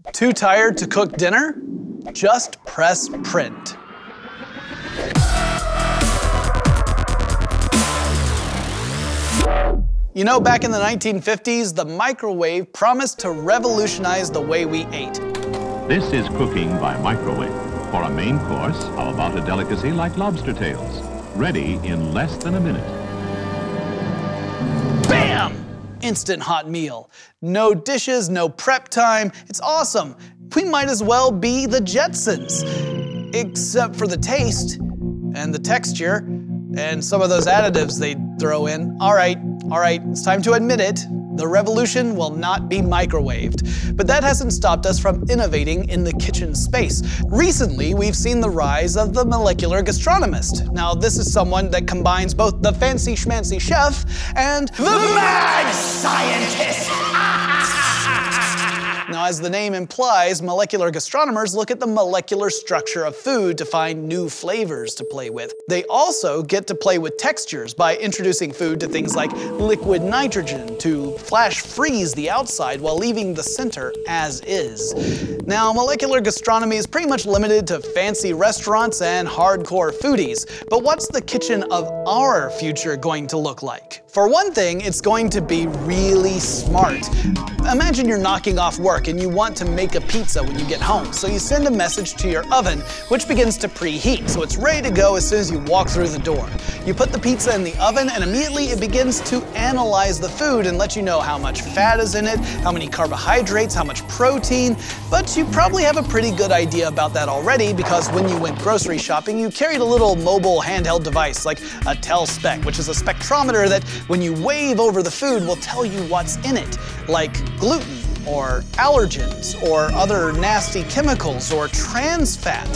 Too tired to cook dinner? Just press print. You know, back in the 1950s, the microwave promised to revolutionize the way we ate. This is cooking by microwave. For a main course, how about a delicacy like lobster tails? Ready in less than a minute. Bam! Instant hot meal. No dishes, no prep time. It's awesome. We might as well be the Jetsons. Except for the taste and the texture and some of those additives they throw in. All right, it's time to admit it. The revolution will not be microwaved. But that hasn't stopped us from innovating in the kitchen space. Recently, we've seen the rise of the molecular gastronomist. Now, this is someone that combines both the fancy schmancy chef and the mad scientist. Now, as the name implies, molecular gastronomers look at the molecular structure of food to find new flavors to play with. They also get to play with textures by introducing food to things like liquid nitrogen to flash freeze the outside while leaving the center as is. Now, molecular gastronomy is pretty much limited to fancy restaurants and hardcore foodies. But what's the kitchen of our future going to look like? For one thing, it's going to be really smart. Imagine you're knocking off work and you want to make a pizza when you get home. So you send a message to your oven, which begins to preheat, so it's ready to go as soon as you walk through the door. You put the pizza in the oven and immediately it begins to analyze the food and let you know how much fat is in it, how many carbohydrates, how much protein. But you probably have a pretty good idea about that already because when you went grocery shopping, you carried a little mobile handheld device like a TelSpec, which is a spectrometer that when you wave over the food will tell you what's in it, like gluten, or allergens, or other nasty chemicals, or trans fat.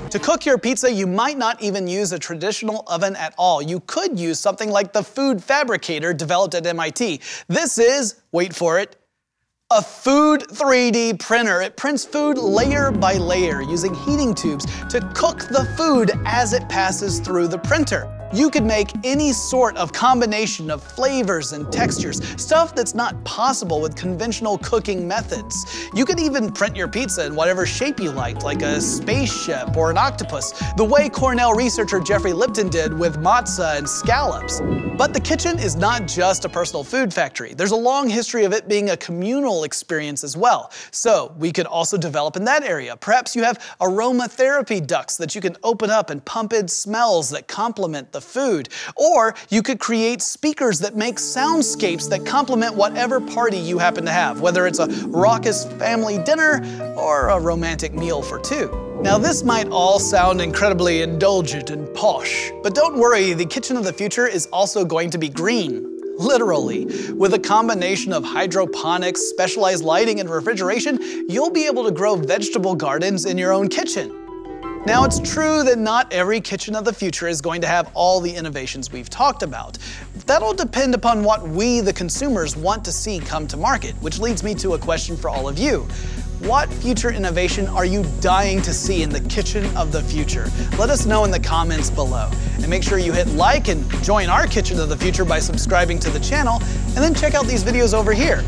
To cook your pizza, you might not even use a traditional oven at all. You could use something like the food fabricator developed at MIT. This is, wait for it, a food 3D printer. It prints food layer by layer using heating tubes to cook the food as it passes through the printer. You could make any sort of combination of flavors and textures, stuff that's not possible with conventional cooking methods. You could even print your pizza in whatever shape you liked, like a spaceship or an octopus, the way Cornell researcher Jeffrey Lipton did with matzah and scallops. But the kitchen is not just a personal food factory. There's a long history of it being a communal experience as well. So we could also develop in that area. Perhaps you have aromatherapy ducts that you can open up and pump in smells that complement the food. Or you could create speakers that make soundscapes that complement whatever party you happen to have, whether it's a raucous family dinner or a romantic meal for two. Now, this might all sound incredibly indulgent and posh, but don't worry, the kitchen of the future is also going to be green. Literally. With a combination of hydroponics, specialized lighting, and refrigeration, you'll be able to grow vegetable gardens in your own kitchen. Now, it's true that not every kitchen of the future is going to have all the innovations we've talked about. That'll depend upon what we, the consumers, want to see come to market, which leads me to a question for all of you. What future innovation are you dying to see in the kitchen of the future? Let us know in the comments below. And make sure you hit like and join our kitchen of the future by subscribing to the channel, and then check out these videos over here.